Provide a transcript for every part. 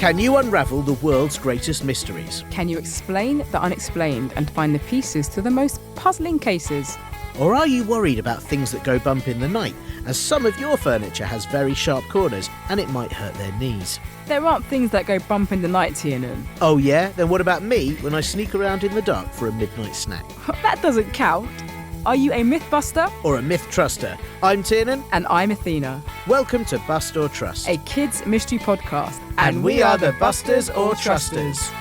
Can you unravel the world's greatest mysteries? Can you explain the unexplained and find the pieces to the most puzzling cases? Or are you worried about things that go bump in the night, as some of your furniture has very sharp corners and it might hurt their knees? There aren't things that go bump in the night, Tiernan. Oh yeah? Then what about me when I sneak around in the dark for a midnight snack? That doesn't count. Are you a Mythbuster? Or a Myth Truster? I'm Tiernan. And I'm Athena. Welcome to Bust or Trust, a kids' mystery podcast. And we are the Busters or Trusters.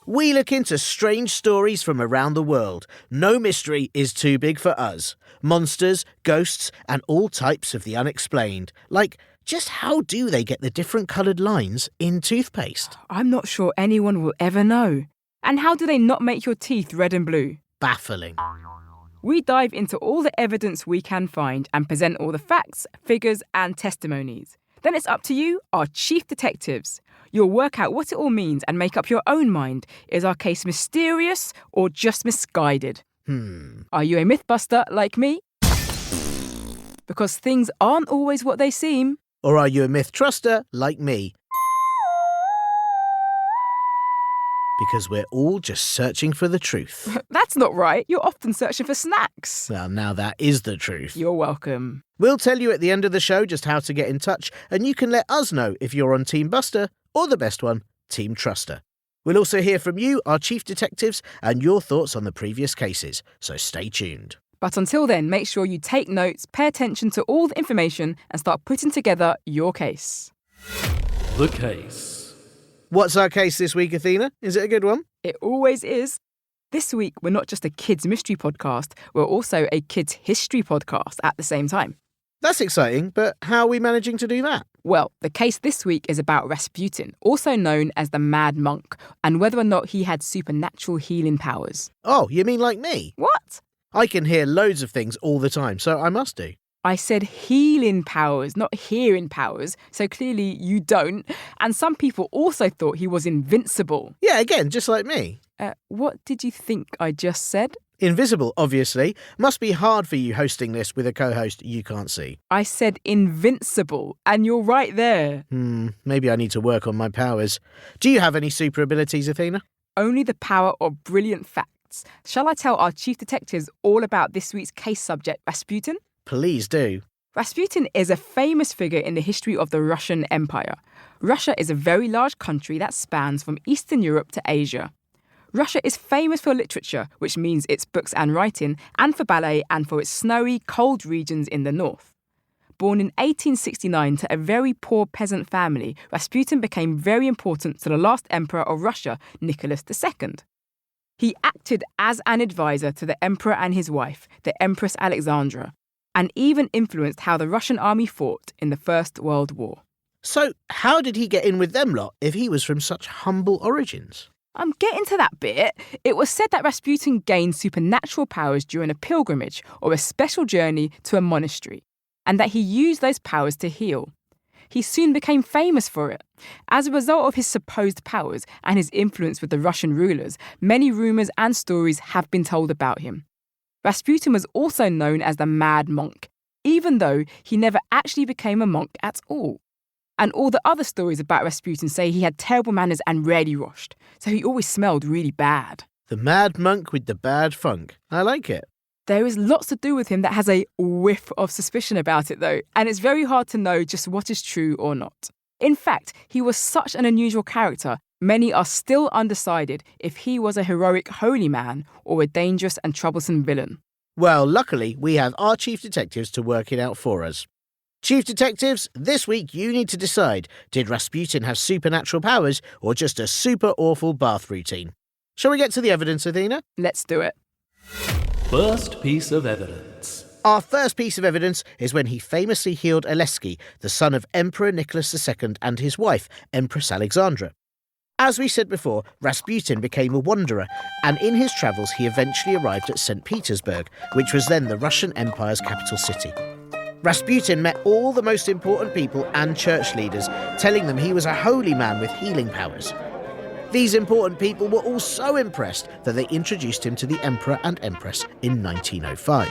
We look into strange stories from around the world. No mystery is too big for us. Monsters, ghosts, and all types of the unexplained. Like, just how do they get the different coloured lines in toothpaste? I'm not sure anyone will ever know. And how do they not make your teeth red and blue? Baffling. We dive into all the evidence we can find and present all the facts, figures, and testimonies. Then it's up to you, our chief detectives. You'll work out what it all means and make up your own mind. Is our case mysterious or just misguided? Are you a Mythbuster like me? Because things aren't always what they seem. Or are you a Myth Truster like me? Because we're all just searching for the truth. That's not right. You're often searching for snacks. Well, now that is the truth. You're welcome. We'll tell you at the end of the show just how to get in touch, and you can let us know if you're on Team Buster or the best one, Team Truster. We'll also hear from you, our chief detectives, and your thoughts on the previous cases, so stay tuned. But until then, make sure you take notes, pay attention to all the information, and start putting together your case. The case. What's our case this week, Athena? Is it a good one? It always is. This week, we're not just a kids' mystery podcast, we're also a kids' history podcast at the same time. That's exciting, but how are we managing to do that? Well, the case this week is about Rasputin, also known as the Mad Monk, and whether or not he had supernatural healing powers. Oh, you mean like me? What? I can hear loads of things all the time, so I must do. I said healing powers, not hearing powers, so clearly you don't. And some people also thought he was invincible. Yeah, again, just like me. What did you think I just said? Invisible, obviously. Must be hard for you hosting this with a co-host you can't see. I said invincible, and you're right there. Maybe I need to work on my powers. Do you have any super abilities, Athena? Only the power of brilliant facts. Shall I tell our chief detectives all about this week's case subject, Rasputin? Please do. Rasputin is a famous figure in the history of the Russian Empire. Russia is a very large country that spans from Eastern Europe to Asia. Russia is famous for literature, which means its books and writing, and for ballet and for its snowy, cold regions in the north. Born in 1869 to a very poor peasant family, Rasputin became very important to the last emperor of Russia, Nicholas II. He acted as an advisor to the emperor and his wife, the Empress Alexandra, and even influenced how the Russian army fought in the First World War. So, how did he get in with them lot if he was from such humble origins? I'm getting to that bit. It was said that Rasputin gained supernatural powers during a pilgrimage or a special journey to a monastery, and that he used those powers to heal. He soon became famous for it. As a result of his supposed powers and his influence with the Russian rulers, many rumours and stories have been told about him. Rasputin was also known as the Mad Monk, even though he never actually became a monk at all. And all the other stories about Rasputin say he had terrible manners and rarely washed, so he always smelled really bad. The Mad Monk with the bad funk. I like it. There is lots to do with him that has a whiff of suspicion about it though, and it's very hard to know just what is true or not. In fact, he was such an unusual character, many are still undecided if he was a heroic holy man or a dangerous and troublesome villain. Well, luckily, we have our chief detectives to work it out for us. Chief detectives, this week you need to decide, did Rasputin have supernatural powers or just a super awful bath routine? Shall we get to the evidence, Athena? Let's do it. First piece of evidence. Our first piece of evidence is when he famously healed Aleksei, the son of Emperor Nicholas II and his wife, Empress Alexandra. As we said before, Rasputin became a wanderer, and in his travels he eventually arrived at St. Petersburg, which was then the Russian Empire's capital city. Rasputin met all the most important people and church leaders, telling them he was a holy man with healing powers. These important people were all so impressed that they introduced him to the Emperor and Empress in 1905.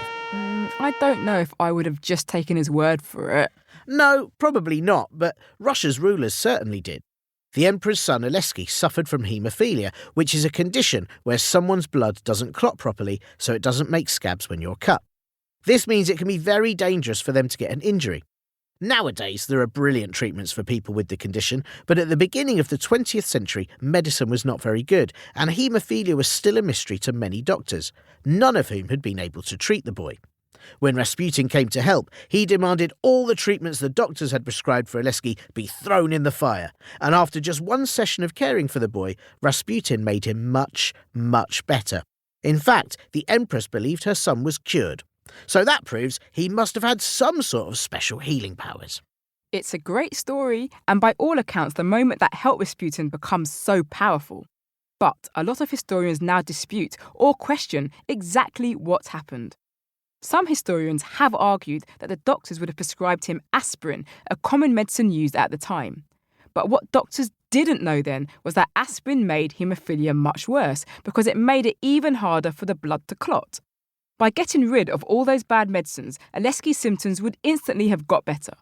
I don't know if I would have just taken his word for it. No, probably not, but Russia's rulers certainly did. The emperor's son Alesky suffered from haemophilia, which is a condition where someone's blood doesn't clot properly, so it doesn't make scabs when you're cut. This means it can be very dangerous for them to get an injury. Nowadays, there are brilliant treatments for people with the condition, but at the beginning of the 20th century, medicine was not very good, and haemophilia was still a mystery to many doctors, none of whom had been able to treat the boy. When Rasputin came to help, he demanded all the treatments the doctors had prescribed for Alesky be thrown in the fire, and after just one session of caring for the boy, Rasputin made him much, much better. In fact, the Empress believed her son was cured. So that proves he must have had some sort of special healing powers. It's a great story, and by all accounts, the moment that helped Rasputin becomes so powerful. But a lot of historians now dispute or question exactly what happened. Some historians have argued that the doctors would have prescribed him aspirin, a common medicine used at the time. But what doctors didn't know then was that aspirin made haemophilia much worse because it made it even harder for the blood to clot. By getting rid of all those bad medicines, Alesky's symptoms would instantly have got better.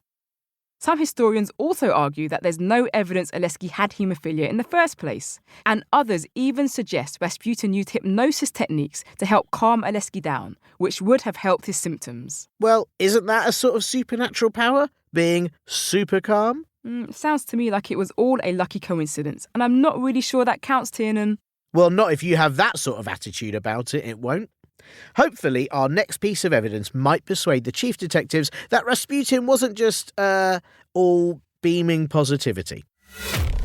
Some historians also argue that there's no evidence Alesky had haemophilia in the first place, and others even suggest Rasputin used hypnosis techniques to help calm Alesky down, which would have helped his symptoms. Well, isn't that a sort of supernatural power? Being super calm? Sounds to me like it was all a lucky coincidence, and I'm not really sure that counts, Tiernan. Well, not if you have that sort of attitude about it, it won't. Hopefully, our next piece of evidence might persuade the chief detectives that Rasputin wasn't just, all beaming positivity.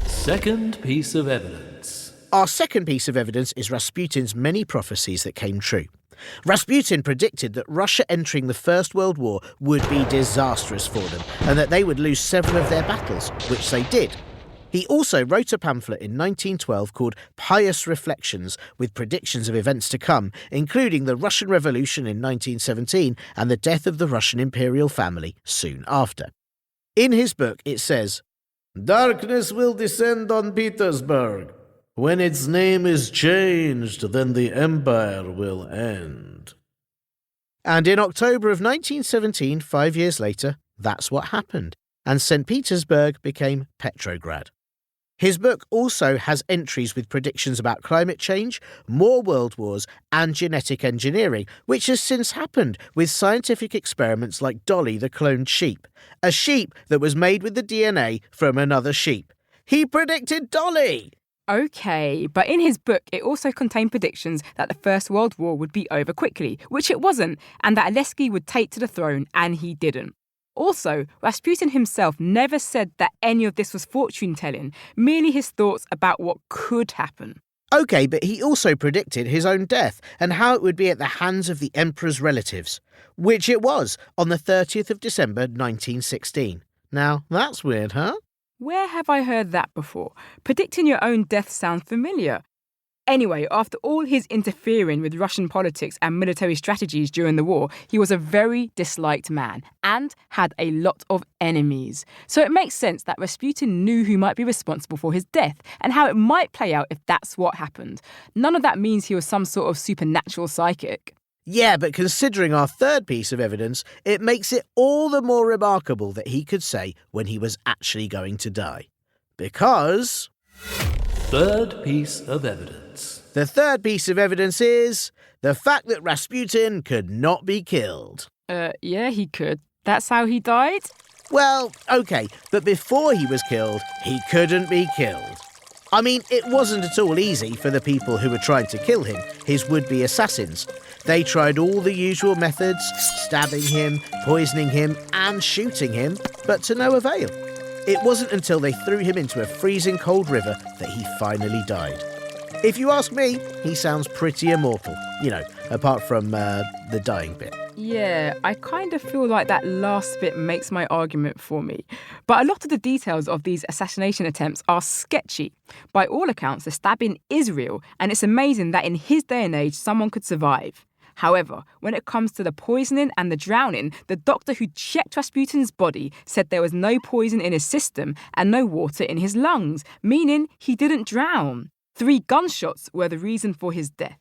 Second piece of evidence. Our second piece of evidence is Rasputin's many prophecies that came true. Rasputin predicted that Russia entering the First World War would be disastrous for them, and that they would lose several of their battles, which they did. He also wrote a pamphlet in 1912 called Pious Reflections with predictions of events to come, including the Russian Revolution in 1917 and the death of the Russian imperial family soon after. In his book, it says, "Darkness will descend on Petersburg. When its name is changed, then the empire will end." And in October of 1917, 5 years later, that's what happened, and St. Petersburg became Petrograd. His book also has entries with predictions about climate change, more world wars, and genetic engineering, which has since happened with scientific experiments like Dolly the cloned sheep, a sheep that was made with the DNA from another sheep. He predicted Dolly! Okay, but in his book, it also contained predictions that the First World War would be over quickly, which it wasn't, and that Alesky would take to the throne, and he didn't. Also, Rasputin himself never said that any of this was fortune-telling, merely his thoughts about what could happen. Okay, but he also predicted his own death and how it would be at the hands of the emperor's relatives, which it was on the 30th of December 1916. Now, that's weird, huh? Where have I heard that before? Predicting your own death sounds familiar. Anyway, after all his interfering with Russian politics and military strategies during the war, he was a very disliked man and had a lot of enemies. So it makes sense that Rasputin knew who might be responsible for his death and how it might play out if that's what happened. None of that means he was some sort of supernatural psychic. Yeah, but considering our third piece of evidence, it makes it all the more remarkable that he could say when he was actually going to die. Because... Third piece of evidence. The third piece of evidence is the fact that Rasputin could not be killed. Yeah, he could. That's how he died? Well, okay, but before he was killed, he couldn't be killed. I mean, it wasn't at all easy for the people who were trying to kill him, his would-be assassins. They tried all the usual methods, stabbing him, poisoning him, and shooting him, but to no avail. It wasn't until they threw him into a freezing cold river that he finally died. If you ask me, he sounds pretty immortal, apart from the dying bit. Yeah, I kind of feel like that last bit makes my argument for me. But a lot of the details of these assassination attempts are sketchy. By all accounts, the stabbing is real, and it's amazing that in his day and age, someone could survive. However, when it comes to the poisoning and the drowning, the doctor who checked Rasputin's body said there was no poison in his system and no water in his lungs, meaning he didn't drown. 3 gunshots were the reason for his death.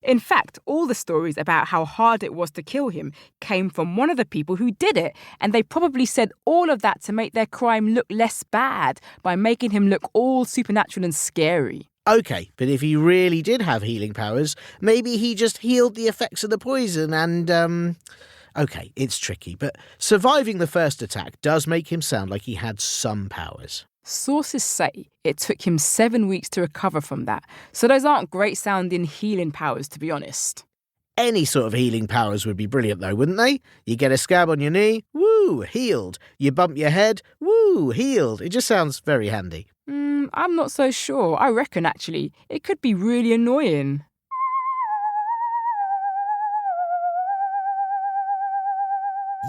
In fact, all the stories about how hard it was to kill him came from one of the people who did it, and they probably said all of that to make their crime look less bad by making him look all supernatural and scary. OK, but if he really did have healing powers, maybe he just healed the effects of the poison and, OK, it's tricky, but surviving the first attack does make him sound like he had some powers. Sources say it took him 7 weeks to recover from that, so those aren't great-sounding healing powers, to be honest. Any sort of healing powers would be brilliant, though, wouldn't they? You get a scab on your knee, woo, healed. You bump your head, woo, healed. It just sounds very handy. I'm not so sure. I reckon, actually, it could be really annoying.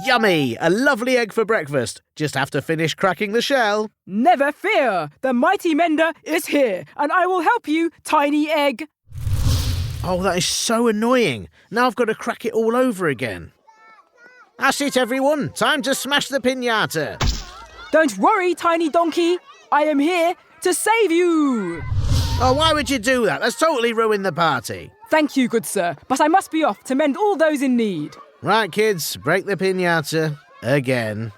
Yummy! A lovely egg for breakfast. Just have to finish cracking the shell. Never fear! The mighty mender is here, and I will help you, tiny egg. Oh, that is so annoying. Now I've got to crack it all over again. That's it, everyone. Time to smash the piñata. Don't worry, tiny donkey. I am here to save you. Oh, why would you do that? That's totally ruined the party. Thank you, good sir, but I must be off to mend all those in need. Right, kids, break the piñata again.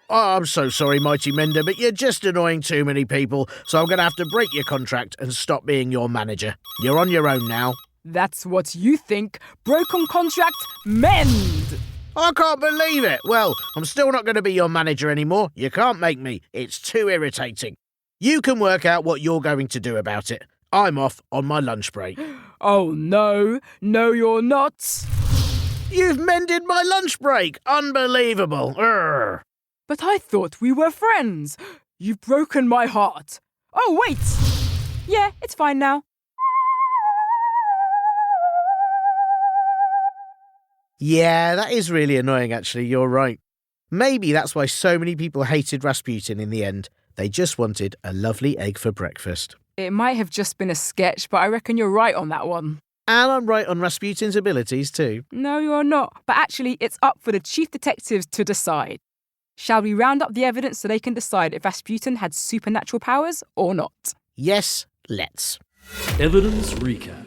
Oh, I'm so sorry, Mighty Mender, but you're just annoying too many people, so I'm going to have to break your contract and stop being your manager. You're on your own now. That's what you think. Broken contract, mend! I can't believe it. Well, I'm still not going to be your manager anymore. You can't make me. It's too irritating. You can work out what you're going to do about it. I'm off on my lunch break. Oh, no. No, you're not. You've mended my lunch break. Unbelievable. Urgh. But I thought we were friends. You've broken my heart. Oh, wait. Yeah, it's fine now. Yeah, that is really annoying, actually. You're right. Maybe that's why so many people hated Rasputin in the end. They just wanted a lovely egg for breakfast. It might have just been a sketch, but I reckon you're right on that one. And I'm right on Rasputin's abilities too. No, you're not. But actually, it's up for the chief detectives to decide. Shall we round up the evidence so they can decide if Rasputin had supernatural powers or not? Yes, let's. Evidence recap.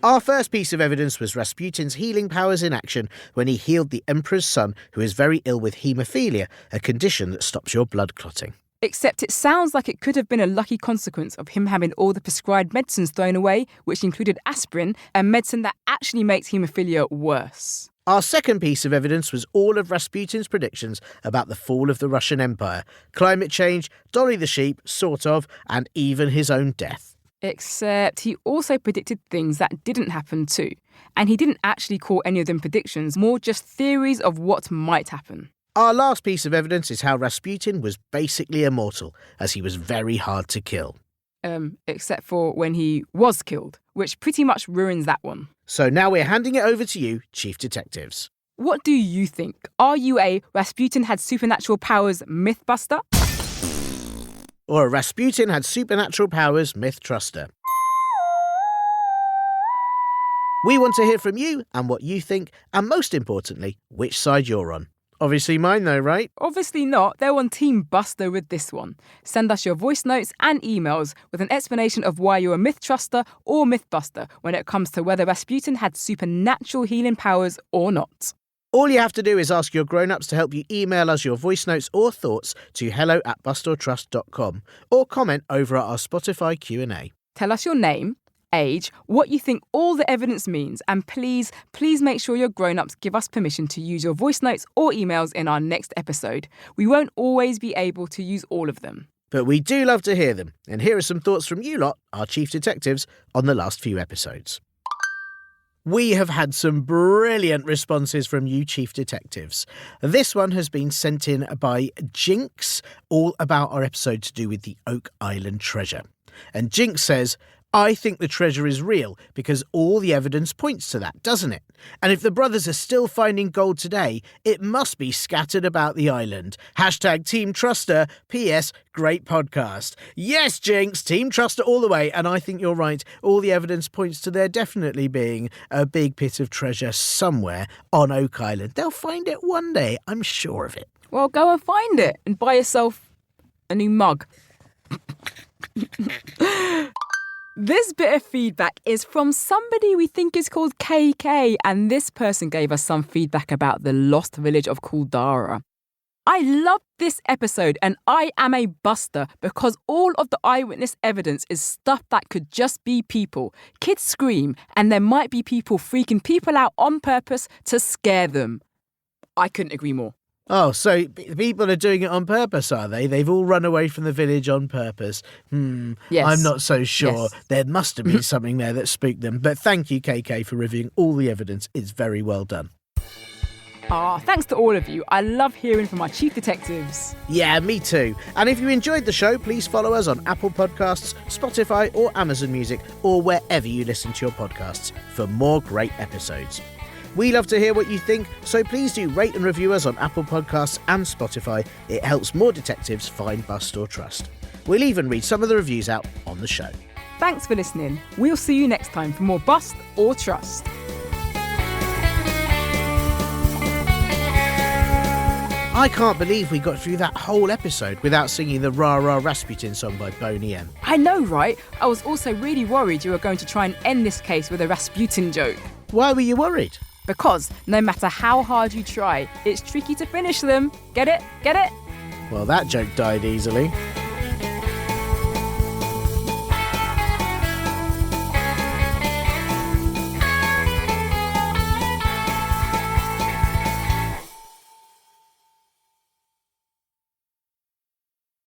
Our first piece of evidence was Rasputin's healing powers in action when he healed the Emperor's son, who is very ill with haemophilia, a condition that stops your blood clotting. Except it sounds like it could have been a lucky consequence of him having all the prescribed medicines thrown away, which included aspirin, a medicine that actually makes haemophilia worse. Our second piece of evidence was all of Rasputin's predictions about the fall of the Russian Empire, climate change, Dolly the sheep, sort of, and even his own death. Except he also predicted things that didn't happen too. And he didn't actually call any of them predictions, more just theories of what might happen. Our last piece of evidence is how Rasputin was basically immortal, as he was very hard to kill. Except for when he was killed, which pretty much ruins that one. So now we're handing it over to you, Chief Detectives. What do you think? Are you a Rasputin had supernatural powers mythbuster? Or a Rasputin had supernatural powers myth truster? We want to hear from you and what you think, and most importantly, which side you're on. Obviously mine though, right? Obviously not. They're on Team Buster with this one. Send us your voice notes and emails with an explanation of why you're a myth truster or mythbuster when it comes to whether Rasputin had supernatural healing powers or not. All you have to do is ask your grown-ups to help you email us your voice notes or thoughts to hello@bustortrust.com or comment over at our Spotify Q&A. Tell us your name, age, what you think all the evidence means, and please make sure your grown-ups give us permission to use your voice notes or emails in our next episode. We won't always be able to use all of them. But we do love to hear them, and here are some thoughts from you lot, our Chief Detectives, on the last few episodes. We have had some brilliant responses from you Chief Detectives. This one has been sent in by Jinx, all about our episode to do with the Oak Island treasure. And Jinx says, I think the treasure is real because all the evidence points to that, doesn't it? And if the brothers are still finding gold today, it must be scattered about the island. Hashtag Team Truster. P.S. Great podcast. Yes, Jinx, Team Truster all the way. And I think you're right. All the evidence points to there definitely being a big pit of treasure somewhere on Oak Island. They'll find it one day. I'm sure of it. Well, go and find it and buy yourself a new mug. This bit of feedback is from somebody we think is called KK, and this person gave us some feedback about the lost village of Kuldara. I loved this episode, and I am a buster because all of the eyewitness evidence is stuff that could just be people. Kids scream, and there might be people freaking people out on purpose to scare them. I couldn't agree more. Oh, so people are doing it on purpose, are they? They've all run away from the village on purpose. Yes. I'm not so sure. Yes. There must have been something there that spooked them. But thank you, KK, for reviewing all the evidence. It's very well done. Thanks to all of you. I love hearing from our chief detectives. Yeah, me too. And if you enjoyed the show, please follow us on Apple Podcasts, Spotify or Amazon Music, or wherever you listen to your podcasts for more great episodes. We love to hear what you think, so please do rate and review us on Apple Podcasts and Spotify. It helps more detectives find, bust or trust. We'll even read some of the reviews out on the show. Thanks for listening. We'll see you next time for more Bust or Trust. I can't believe we got through that whole episode without singing the Rah Rah Rasputin song by Boney M. I know, right? I was also really worried you were going to try and end this case with a Rasputin joke. Why were you worried? Because no matter how hard you try, it's tricky to finish them. Get it? Get it? Well, that joke died easily.